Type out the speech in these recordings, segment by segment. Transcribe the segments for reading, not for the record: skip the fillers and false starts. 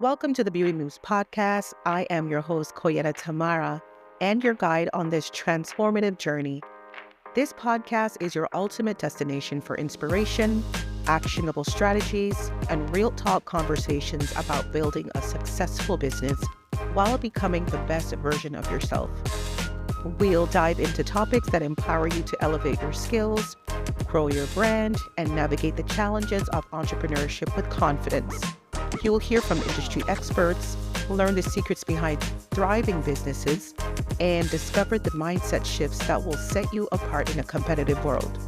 Welcome to the Beauty Moves podcast. I am your host, Coyetta Tamara, and your guide on this transformative journey. This podcast is your ultimate destination for inspiration, actionable strategies, and real talk conversations about building a successful business while becoming the best version of yourself. We'll dive into topics that empower you to elevate your skills, grow your brand, and navigate the challenges of entrepreneurship with confidence. You'll hear from industry experts, learn the secrets behind thriving businesses, and discover the mindset shifts that will set you apart in a competitive world.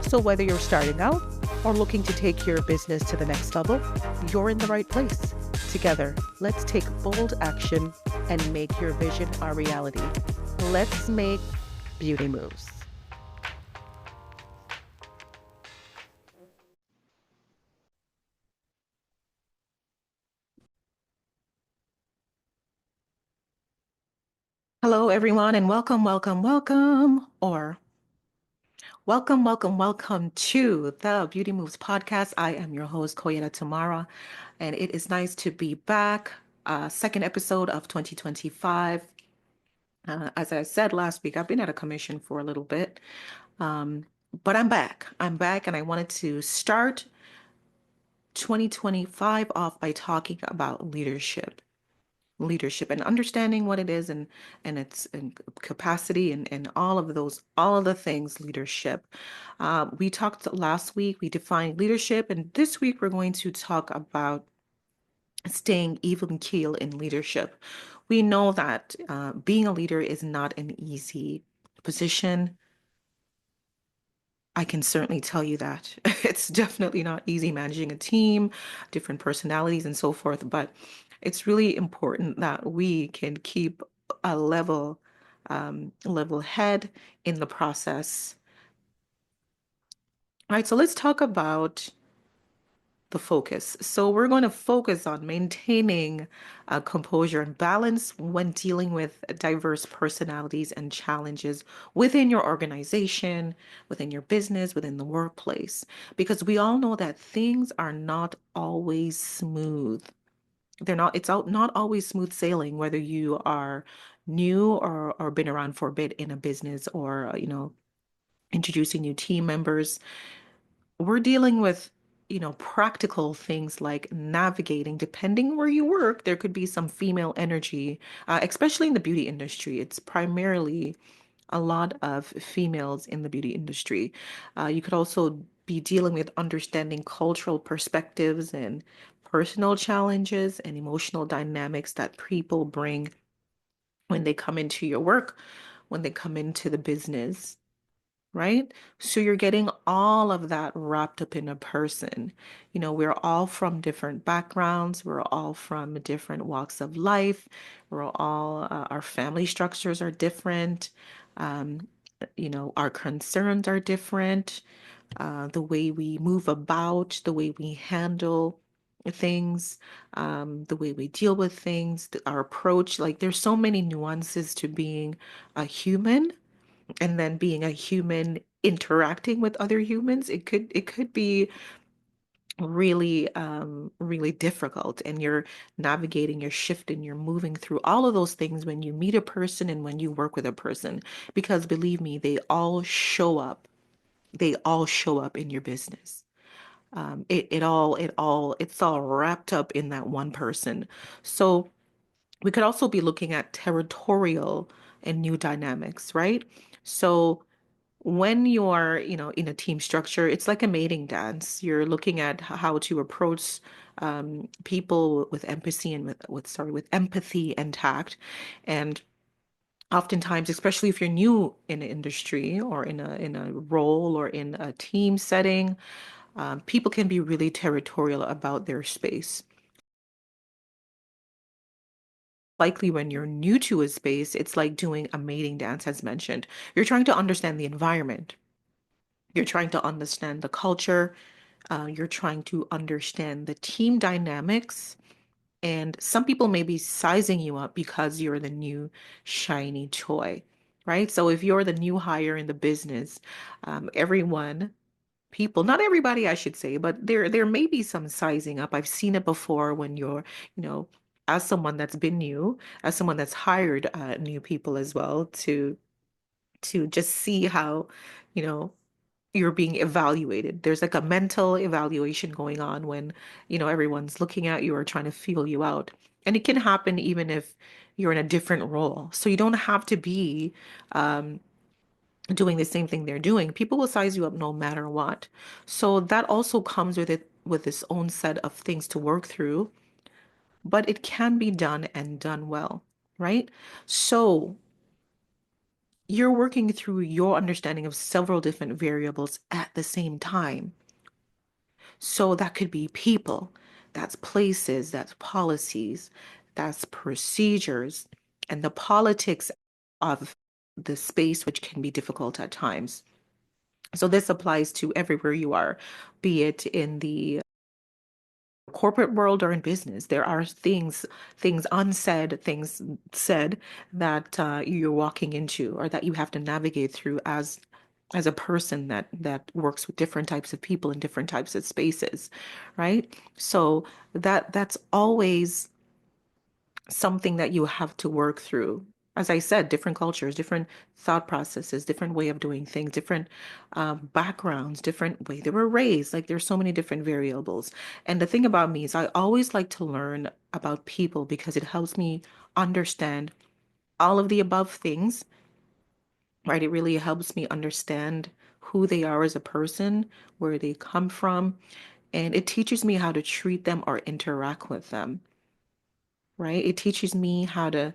So whether you're starting out or looking to take your business to the next level, you're in the right place. Together, let's take bold action and make your vision a reality. Let's make beauty moves. Hello, everyone, and welcome to the Beauty Moves podcast. I am your host, Coyetta Tamara, and it is nice to be back. Second episode of 2025. As I said last week, I've been out of commission for a little bit, um, but I'm back. And I wanted to start 2025 off by talking about leadership and understanding what it is and its and capacity and all of the things leadership. We talked last week, we defined leadership, and this week we're going to talk about staying even keel in leadership. We know that being a leader is not an easy position. I can certainly tell you that. It's definitely not easy managing a team, different personalities, and so forth. But it's really important that we can keep a level head in the process. All right, so let's talk about the focus. So we're going to focus on maintaining composure and balance when dealing with diverse personalities and challenges within your organization, within your business, within the workplace, because we all know that things are not always smooth. Not always smooth sailing, whether you are new or been around for a bit in a business or, introducing new team members. We're dealing with practical things like navigating. Depending where you work, there could be some female energy, especially in the beauty industry. It's primarily a lot of females in the beauty industry. You could also be dealing with understanding cultural perspectives and personal challenges and emotional dynamics that people bring when they come into your work, when they come into the business, right? So you're getting all of that wrapped up in a person. We're all from different backgrounds. We're all from different walks of life. Our family structures are different. Um, our concerns are different. The way we move about, the way we handle things, the way we deal with things, our approach. Like there's so many nuances to being a human and then being a human interacting with other humans. It could be really difficult, and you're navigating, you're shifting, you're moving through all of those things when you meet a person and when you work with a person, because believe me, they all show up in your business. It's all wrapped up in that one person. So we could also be looking at territorial and new dynamics, right? So when you're, in a team structure, it's like a mating dance. You're looking at how to approach people with empathy and with empathy and tact. And oftentimes, especially if you're new in an industry or in a role or in a team setting, people can be really territorial about their space. Likely when you're new to a space, it's like doing a mating dance, as mentioned. You're trying to understand the environment. You're trying to understand the culture. You're trying to understand the team dynamics. And some people may be sizing you up because you're the new shiny toy, right? So if you're the new hire in the business, everyone people, not everybody, I should say, but there may be some sizing up. I've seen it before when you're, you know, as someone that's been new, as someone that's hired new people as well to just see how, you know, you're being evaluated. There's like a mental evaluation going on when, you know, everyone's looking at you or trying to feel you out. And it can happen even if you're in a different role. So you don't have to be um, doing the same thing they're doing. People will size you up no matter what. So that also comes with it with its own set of things to work through, but it can be done and done well, right? So you're working through your understanding of several different variables at the same time. So that could be people, that's places, that's policies, that's procedures, and the politics of the space, which can be difficult at times. So this applies to everywhere you are, be it in the corporate world or in business. There are things unsaid, things said that you're walking into or that you have to navigate through as a person that works with different types of people in different types of spaces, right? So that's always something that you have to work through. As I said, different cultures, different thought processes, different way of doing things, different backgrounds, different way they were raised. Like there's so many different variables. And the thing about me is I always like to learn about people because it helps me understand all of the above things, right? It really helps me understand who they are as a person, where they come from, and it teaches me how to treat them or interact with them, right? It teaches me how to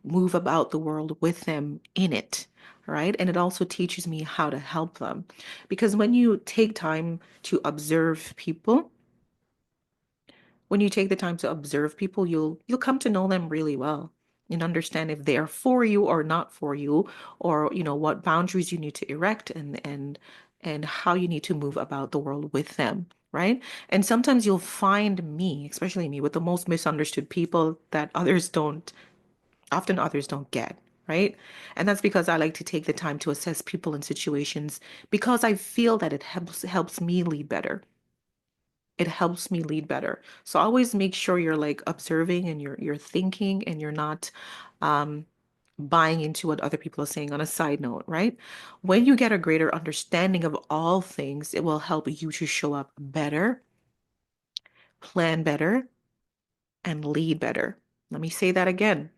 move about the world with them in it, right? And it also teaches me how to help them. Because when you take time to observe people, when you take the time to observe people, you'll come to know them really well and understand if they are for you or not for you, or you know what boundaries you need to erect and how you need to move about the world with them, right? And sometimes you'll find me, especially me, with the most misunderstood people that others don't get, right? And that's because I like to take the time to assess people and situations because I feel that it helps me lead better. It helps me lead better. So always make sure you're like observing and you're thinking and you're not um buying into what other people are saying on a side note, right? When you get a greater understanding of all things, it will help you to show up better, plan better, and lead better. Let me say that again.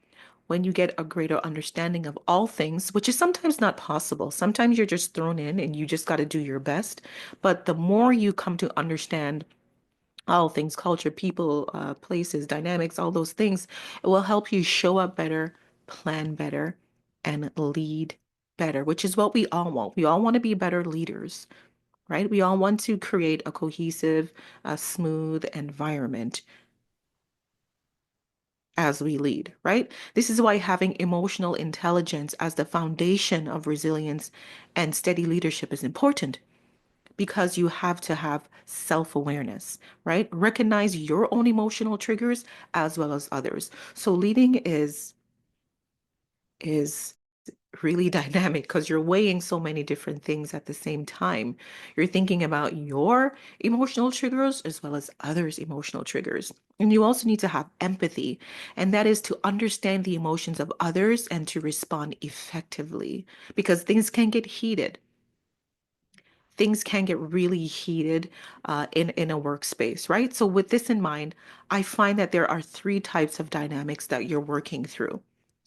When you get a greater understanding of all things, which is sometimes not possible. Sometimes you're just thrown in and you just got to do your best. But the more you come to understand all things, culture, people, places, dynamics, all those things, it will help you show up better, plan better, and lead better, which is what we all want. We all want to be better leaders, right? We all want to create a cohesive, smooth environment as we lead, right? This is why having emotional intelligence as the foundation of resilience and steady leadership is important because you have to have self-awareness, right? Recognize your own emotional triggers as well as others. So leading is really dynamic because you're weighing so many different things at the same time. You're thinking about your emotional triggers as well as others' emotional triggers. And you also need to have empathy, and that is to understand the emotions of others and to respond effectively because things can get heated. Things can get really heated in a workspace, right? So with this in mind, I find that there are three types of dynamics that you're working through.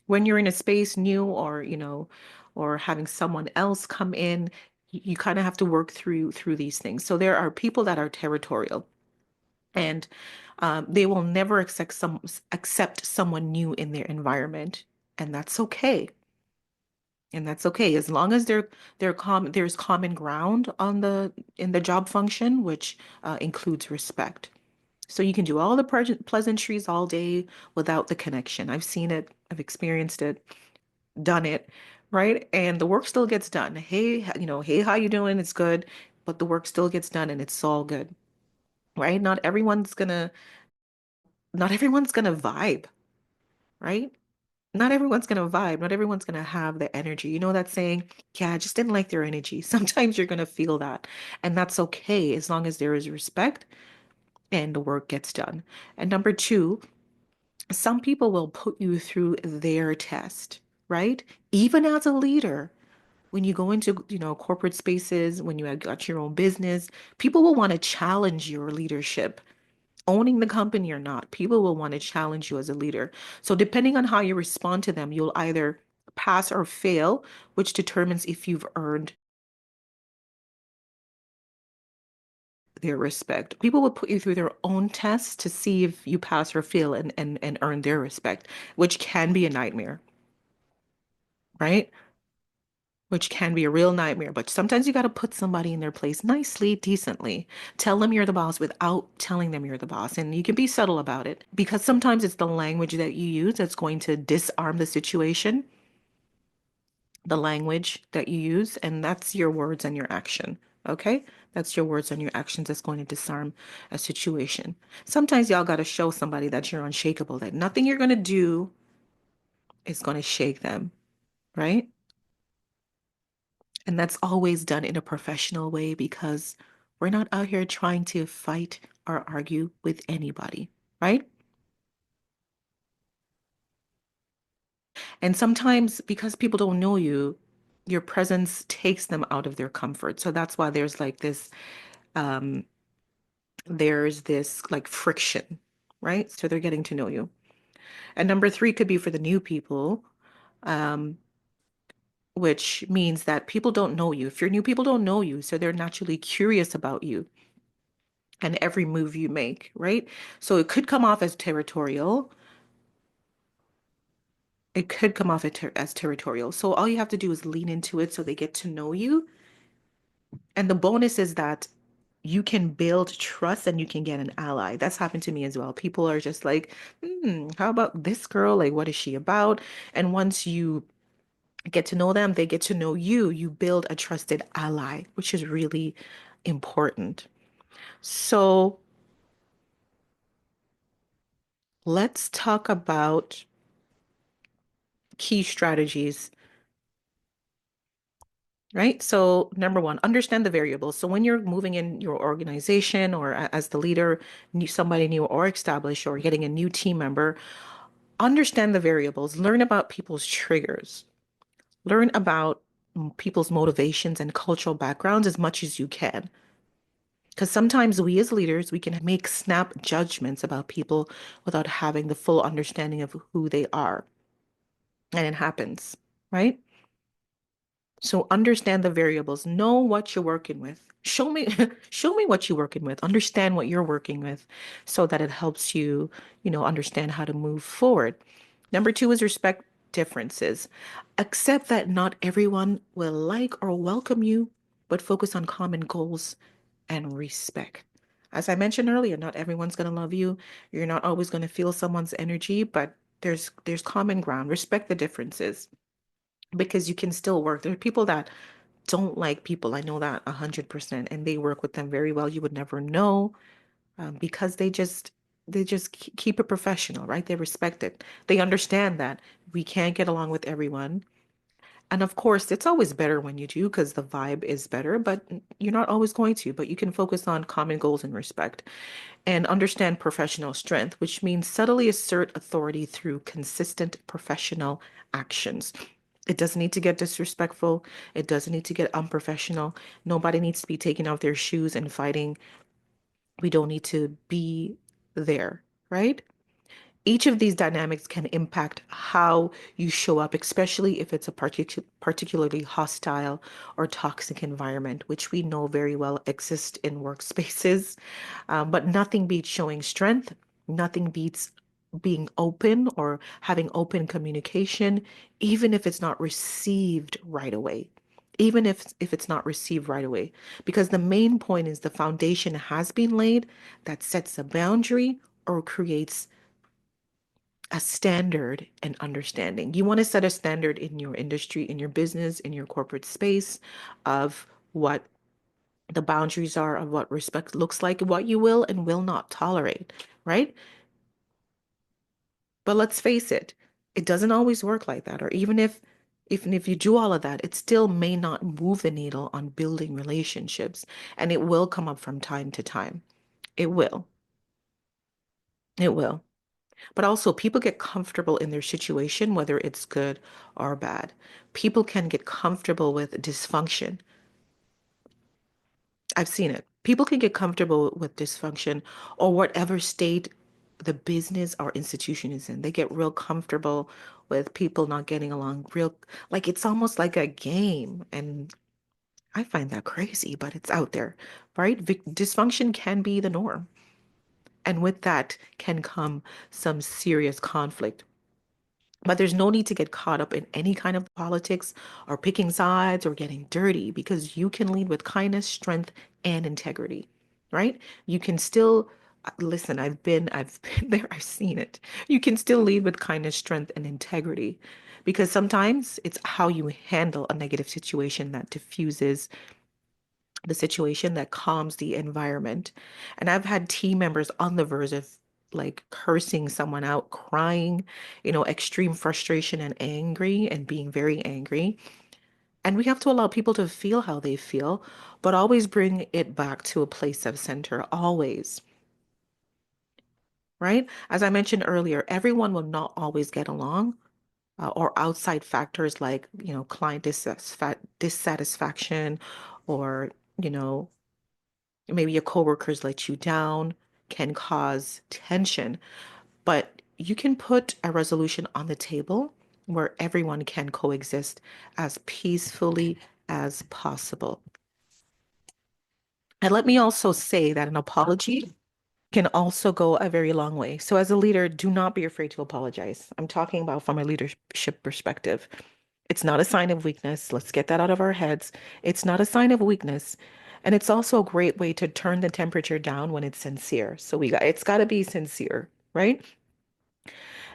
When you're in a space new or, you know, or having someone else come in, you kind of have to work through these things. So there are people that are territorial and they will never accept someone new in their environment, and that's okay. And that's okay as long as there's common ground on the in the job function, which includes respect. So you can do all the pleasantries all day without the connection. I've seen it, I've experienced it, done it, right? And the work still gets done. Hey, you know, hey, how you doing? It's good, but the work still gets done and it's all good, right? Not everyone's gonna vibe, right? Not everyone's going to vibe. Not everyone's going to have the energy. You know that saying, yeah, I just didn't like their energy. Sometimes you're going to feel that. And that's okay as long as there is respect and the work gets done. And number two, some people will put you through their test, right? Even as a leader, when you go into, corporate spaces, when you have got your own business, people will want to challenge your leadership. Owning the company or not, people will want to challenge you as a leader. So depending on how you respond to them, you'll either pass or fail, which determines if you've earned their respect. People will put you through their own tests to see if you pass or fail and earn their respect, which can be a nightmare, right? Which can be a real nightmare. But sometimes you got to put somebody in their place nicely, decently. Tell them you're the boss without telling them you're the boss. And you can be subtle about it because sometimes it's the language that you use that's going to disarm the situation, the language that you use, and that's your words and your action. Okay? That's your words and your actions that's going to disarm a situation. Sometimes y'all got to show somebody that you're unshakable, that nothing you're going to do is going to shake them, right? And that's always done in a professional way because we're not out here trying to fight or argue with anybody, right? And sometimes because people don't know you, your presence takes them out of their comfort. So that's why um there's this like friction, right? So they're getting to know you. And number three could be for the new people, um, which means that people don't know you. If you're new, people don't know you, so they're naturally curious about you and every move you make, right? So it could come off as territorial. It could come off as territorial. So all you have to do is lean into it so they get to know you. And the bonus is that you can build trust and you can get an ally. That's happened to me as well. People are just like, how about this girl? Like, what is she about? And once you get to know them, they get to know you. You build a trusted ally, which is really important. So let's talk about key strategies, right? So, number one, understand the variables. So, when you're moving in your organization or as the leader, somebody new or established, or getting a new team member, understand the variables, learn about people's triggers, learn about people's motivations and cultural backgrounds as much as you can. Because sometimes we as leaders, we can make snap judgments about people without having the full understanding of who they are. And it happens, right? So understand the variables, know what you're working with. Show me show me what you're working with. Understand what you're working with so that it helps you, understand how to move forward. Number two is respect differences. Accept that not everyone will like or welcome you, but focus on common goals and respect. As I mentioned earlier, not everyone's going to love you. You're not always going to feel someone's energy, but there's common ground. Respect the differences because you can still work. There are people that don't like people. I know that 100%, and they work with them very well. You would never know because they just keep it professional, right? They respect it. They understand that we can't get along with everyone. And of course, it's always better when you do because the vibe is better, but you're not always going to. But you can focus on common goals and respect and understand professional strength, which means subtly assert authority through consistent professional actions. It doesn't need to get disrespectful. It doesn't need to get unprofessional. Nobody needs to be taking off their shoes and fighting. We don't need to be there, right? Each of these dynamics can impact how you show up, especially if it's a particularly hostile or toxic environment, which we know very well exists in workspaces. But nothing beats showing strength. Nothing beats being open or having open communication, even if it's not received right away. Even if it's not received right away, because the main point is the foundation has been laid that sets a boundary or creates a standard and understanding. You want to set a standard in your industry, in your business, in your corporate space of what the boundaries are, of what respect looks like, what you will and will not tolerate, right? But let's face it, It doesn't always work like that. Or even if you do all of that, it still may not move the needle on building relationships. And it will come up from time to time. It will. It will. But also, people get comfortable in their situation, whether it's good or bad. People can get comfortable with dysfunction. I've seen it. People can get comfortable with dysfunction or whatever state the business or institution is in. They get real comfortable with people not getting along, real, like it's almost like a game. And I find that crazy, but it's out there, right? Dysfunction can be the norm. And with that can come some serious conflict. But there's no need to get caught up in any kind of politics or picking sides or getting dirty because you can lead with kindness, strength, and integrity, right? You can still listen, I've been there, I've seen it. You can still lead with kindness, strength, and integrity because sometimes it's how you handle a negative situation that diffuses the situation, that calms the environment. And I've had team members on the verge of like cursing someone out, crying, extreme frustration and angry and being very angry. And we have to allow people to feel how they feel, but always bring it back to a place of center, always, right? As I mentioned earlier, everyone will not always get along. Or outside factors like, client dissatisfaction or, you know, maybe your coworkers let you down can cause tension, but you can put a resolution on the table where everyone can coexist as peacefully as possible. And let me also say that an apology can also go a very long way. So as a leader, do not be afraid to apologize. I'm talking about from a leadership perspective. It's not a sign of weakness. Let's get that out of our heads. It's not a sign of weakness. And it's also a great way to turn the temperature down when it's sincere. So it's got to be sincere, right?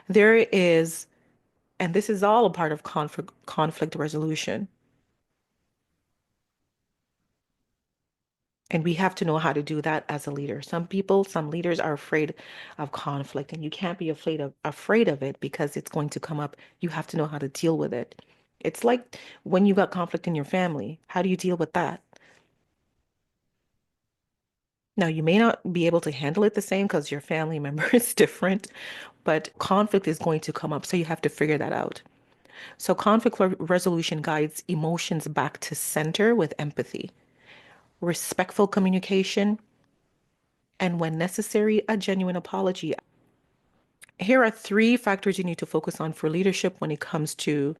There is, and this is all a part of conflict resolution. And we have to know how to do that as a leader. Some leaders are afraid of conflict, and you can't be afraid of it because it's going to come up. You have to know how to deal with it. It's like when you got conflict in your family, how do you deal with that? Now, you may not be able to handle it the same because your family member is different, but conflict is going to come up. So you have to figure that out. So conflict resolution guides emotions back to center with empathy, respectful communication, and when necessary, a genuine apology. Here are three factors you need to focus on for leadership when it comes to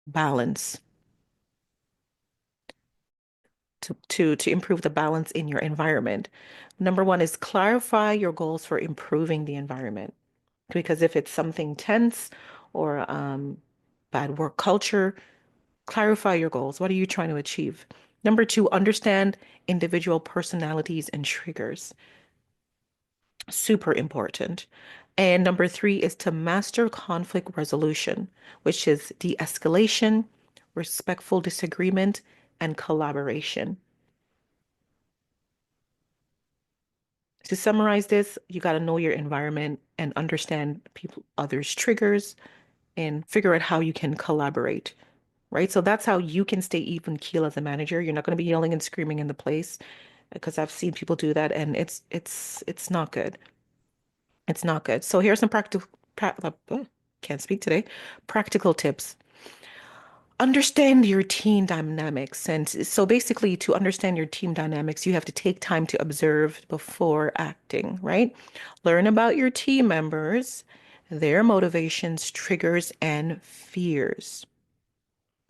balance, to improve the balance in your environment. Number one is clarify your goals for improving the environment. Because if it's something tense or bad work culture, clarify your goals. What are you trying to achieve? Number two, understand individual personalities and triggers. Super important. And number three is to master conflict resolution, which is de-escalation, respectful disagreement, and collaboration. To summarize this, you got to know your environment and understand people, others' triggers, and figure out how you can collaborate, right? So that's how you can stay even keel as a manager. You're not going to be yelling and screaming in the place because I've seen people do that and it's not good. It's not good. So here's some can't speak today. Practical tips. Understand your team dynamics. And so basically, to understand your team dynamics, you have to take time to observe before acting, right? Learn about your team members, their motivations, triggers, and fears.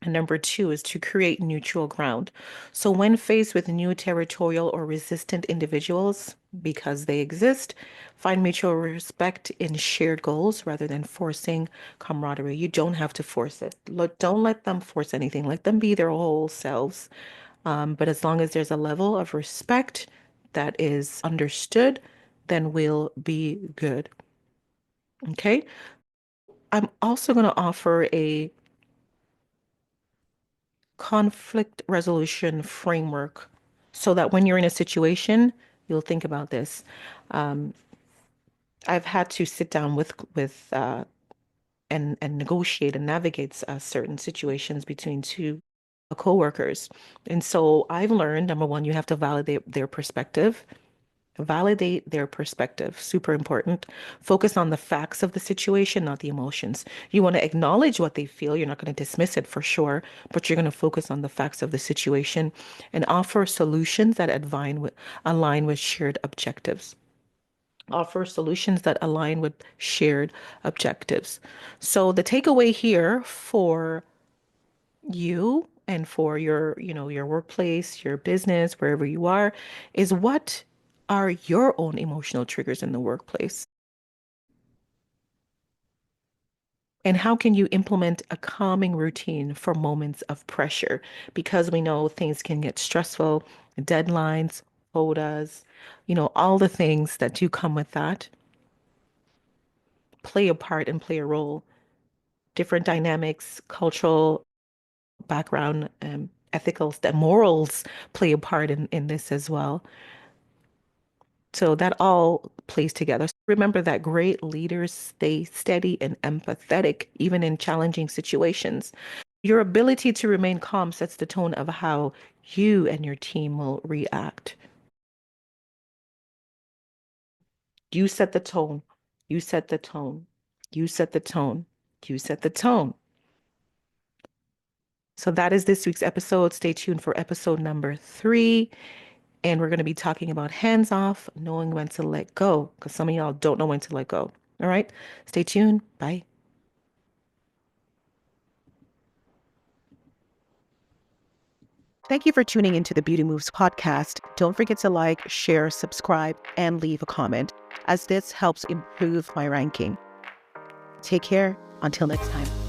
And number two is to create neutral ground. So when faced with new territorial or resistant individuals, because they exist, find mutual respect in shared goals rather than forcing camaraderie. You don't have to force it. Don't let them force anything. Let them be their whole selves. But as long as there's a level of respect that is understood, then we'll be good. Okay. I'm also going to offer a conflict resolution framework so that when you're in a situation, you'll think about this. Um, I've had to sit down with and negotiate and navigate certain situations between two coworkers. And so I've learned, number one, you have to validate their perspective. Validate their perspective, super important. Focus on the facts of the situation, not the emotions. You want to acknowledge what they feel. You're not going to dismiss it for sure, but you're going to focus on the facts of the situation and offer solutions that align with shared objectives. Offer solutions that align with shared objectives. So the takeaway here for you and for your, your workplace, your business, wherever you are, is what are your own emotional triggers in the workplace? And how can you implement a calming routine for moments of pressure? Because we know things can get stressful, deadlines, quotas, all the things that do come with that play a part and play a role. Different dynamics, cultural background, ethical, morals play a part in this as well. So that all plays together. So remember that great leaders stay steady and empathetic, even in challenging situations. Your ability to remain calm sets the tone of how you and your team will react. You set the tone. You set the tone. You set the tone. You set the tone. So that is this week's episode. Stay tuned for episode number 3. And we're going to be talking about hands off, knowing when to let go, because some of y'all don't know when to let go. All right. Stay tuned. Bye. Thank you for tuning into the Beauty Moves podcast. Don't forget to like, share, subscribe, and leave a comment, as this helps improve my ranking. Take care. Until next time.